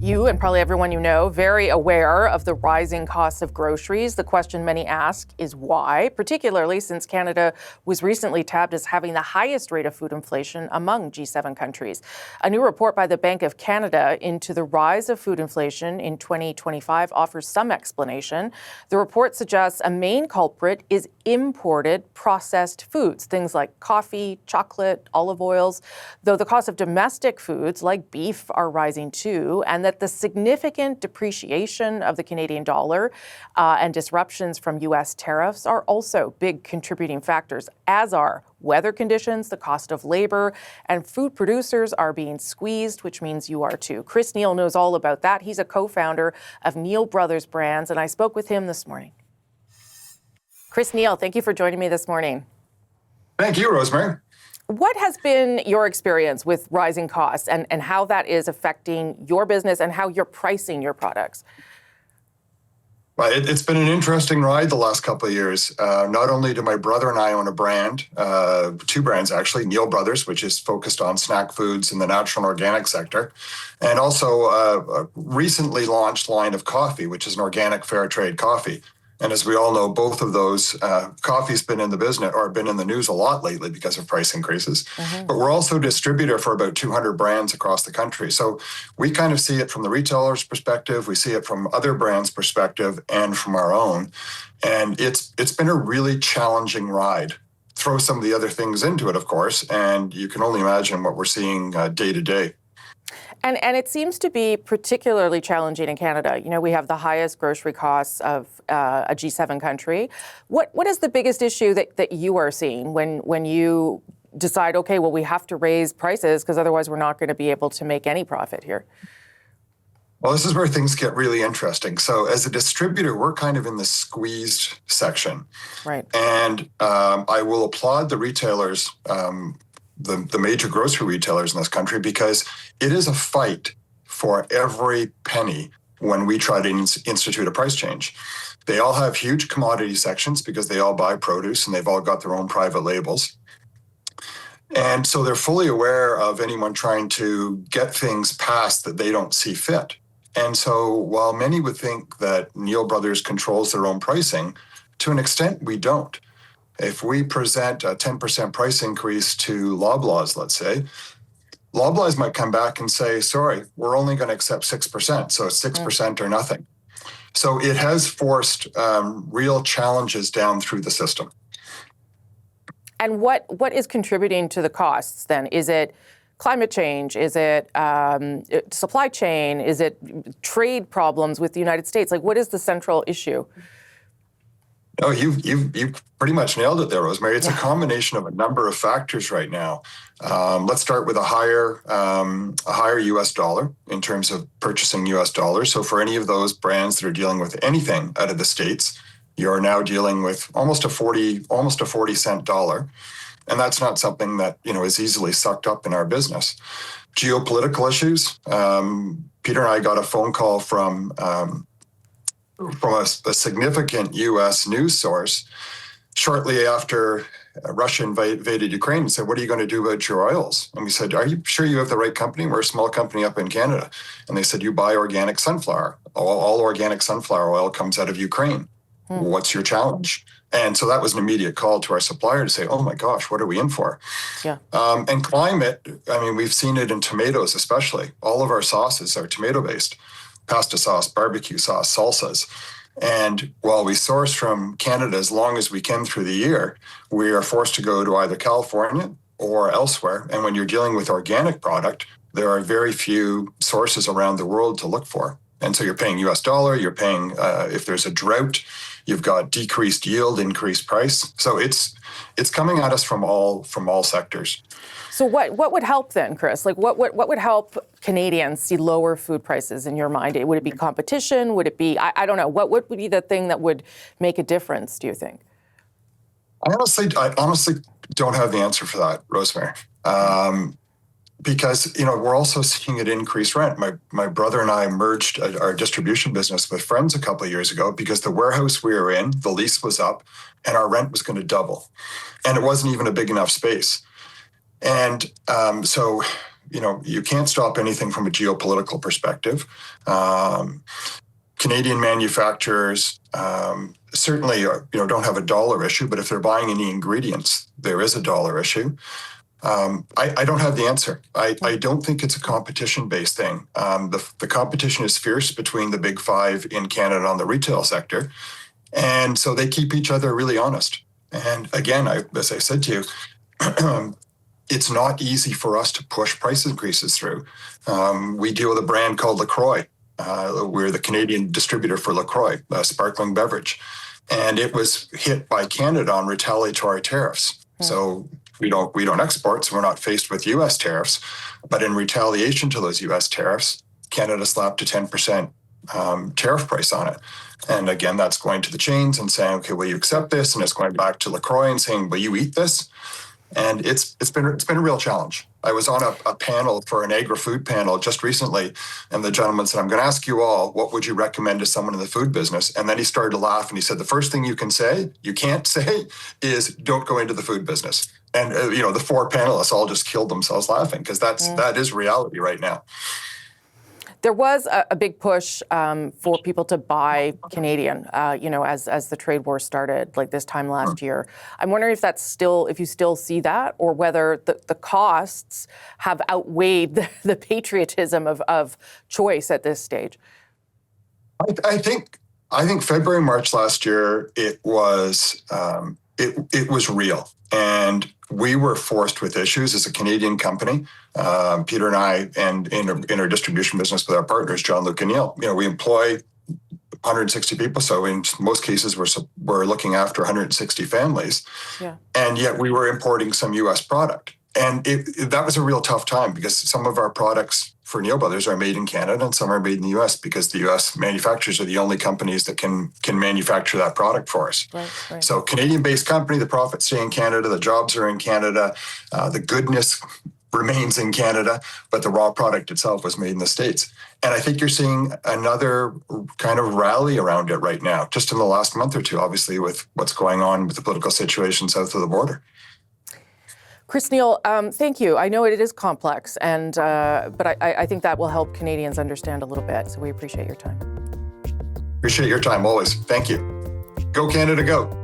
You and probably everyone you know, very aware of the rising costs of groceries. The question many ask is why, particularly since Canada was recently tabbed as having the highest rate of food inflation among G7 countries. A new report by the Bank of Canada into the rise of food inflation in 2025 offers some explanation. The report suggests a main culprit is imported processed foods, things like coffee, chocolate, olive oils, though the cost of domestic foods like beef are rising too, and that the significant depreciation of the Canadian dollar and disruptions from U.S. tariffs are also big contributing factors, as are weather conditions, the cost of labor, and food producers are being squeezed, which means you are too. Chris Neal knows all about that. He's a co-founder of Neal Brothers Brands, and I spoke with him this morning. Chris Neal, thank you for joining me this morning. Thank you, Rosemary. What has been your experience with rising costs and how that is affecting your business and how you're pricing your products? Well, it's been an interesting ride the last couple of years. Not only do my brother and I own a brand, two brands actually, Neal Brothers, which is focused on snack foods in the natural and organic sector, and also a recently launched line of coffee, which is an organic fair trade coffee. And as we all know, both of those, coffee's been in the business or been in the news a lot lately because of price increases. Mm-hmm. But we're also a distributor for about 200 brands across the country. So we kind of see it from the retailer's perspective. We see it from other brands' perspective and from our own. And it's been a really challenging ride. Throw some of the other things into it, of course, and you can only imagine what we're seeing day to day. And it seems to be particularly challenging in Canada. You know, we have the highest grocery costs of a G7 country. What is the biggest issue that you are seeing when you decide, okay, well, we have to raise prices because otherwise we're not going to be able to make any profit here? Well, this is where things get really interesting. So as a distributor, we're kind of in the squeezed section. Right. And I will applaud the retailers, the major grocery retailers in this country, because it is a fight for every penny when we try to institute a price change. They all have huge commodity sections because they all buy produce and they've all got their own private labels. And so they're fully aware of anyone trying to get things passed that they don't see fit. And so while many would think that Neal Brothers controls their own pricing, to an extent we don't. If we present a 10% price increase to Loblaws, let's say, Loblaws might come back and say, sorry, we're only going to accept 6%. So it's 6% or nothing. So it has forced real challenges down through the system. And what is contributing to the costs then? Is it climate change? Is it supply chain? Is it trade problems with the United States? Like, what is the central issue? No, you've pretty much nailed it there, Rosemary. It's a combination of a number of factors right now. Let's start with a higher U.S. dollar in terms of purchasing U.S. dollars. So for any of those brands that are dealing with anything out of the States, you're now dealing with almost a 40-cent dollar, and that's not something that is easily sucked up in our business. Geopolitical issues. Peter and I got a phone call from a significant U.S. news source shortly after Russia invaded Ukraine and said, what are you going to do about your oils? And we said, are you sure you have the right company? We're a small company up in Canada. And they said, you buy organic sunflower. All organic sunflower oil comes out of Ukraine. What's your challenge? And so that was an immediate call to our supplier to say, oh my gosh, what are we in for? Yeah. And climate, we've seen it in tomatoes especially. All of our sauces are tomato-based. Pasta sauce, barbecue sauce, salsas. And while we source from Canada as long as we can through the year, we are forced to go to either California or elsewhere. And when you're dealing with organic product, there are very few sources around the world to look for. And so you're paying US dollar, you're paying, if there's a drought, you've got decreased yield, increased price. So it's coming at us from all sectors. So what would help then, Chris? Like what would help Canadians see lower food prices in your mind? Would it be competition? Would it be, I don't know, what would be the thing that would make a difference, do you think? I honestly don't have the answer for that, Rosemary. Because, we're also seeing it increase rent. My brother and I merged our distribution business with friends a couple of years ago because the warehouse we were in, the lease was up and our rent was going to double. And it wasn't even a big enough space. And so you can't stop anything from a geopolitical perspective. Canadian manufacturers certainly don't have a dollar issue, but if they're buying any ingredients, there is a dollar issue. I don't have the answer. I don't think it's a competition-based thing. The competition is fierce between the big five in Canada on the retail sector, and so they keep each other really honest. And again, as I said to you, it's not easy for us to push price increases through. We deal with a brand called LaCroix. We're the Canadian distributor for LaCroix, a sparkling beverage. And it was hit by Canada on retaliatory tariffs. So we don't export, so we're not faced with U.S. tariffs. But in retaliation to those U.S. tariffs, Canada slapped a 10% tariff price on it. And again, that's going to the chains and saying, okay, will you accept this? And it's going back to LaCroix and saying, will you eat this? And it's been a real challenge. I was on a panel for an agri-food panel just recently, and the gentleman said, I'm going to ask you all, what would you recommend to someone in the food business? And then he started to laugh, and he said, the first thing you can't say, is don't go into the food business. And the four panelists all just killed themselves laughing, because that is reality right now. There was a big push for people to buy Canadian, as the trade war started, like this time last year. I'm wondering if you still see that, or whether the costs have outweighed the patriotism of choice at this stage. I think February, March last year, it was real. And we were forced with issues as a Canadian company. Peter and I, and in our distribution business with our partners, John, Luke, and Neal, we employ 160 people. So in most cases, we're looking after 160 families. Yeah. And yet we were importing some U.S. product. And that was a real tough time, because some of our products for Neal Brothers are made in Canada and some are made in the U.S. because the U.S. manufacturers are the only companies that can manufacture that product for us. Right. So Canadian-based company, the profits stay in Canada, the jobs are in Canada, the goodness remains in Canada, but the raw product itself was made in the States. And I think you're seeing another kind of rally around it right now, just in the last month or two, obviously, with what's going on with the political situation south of the border. Chris Neal, thank you. I know it is complex, but I think that will help Canadians understand a little bit. So we appreciate your time. Appreciate your time always. Thank you. Go Canada, go.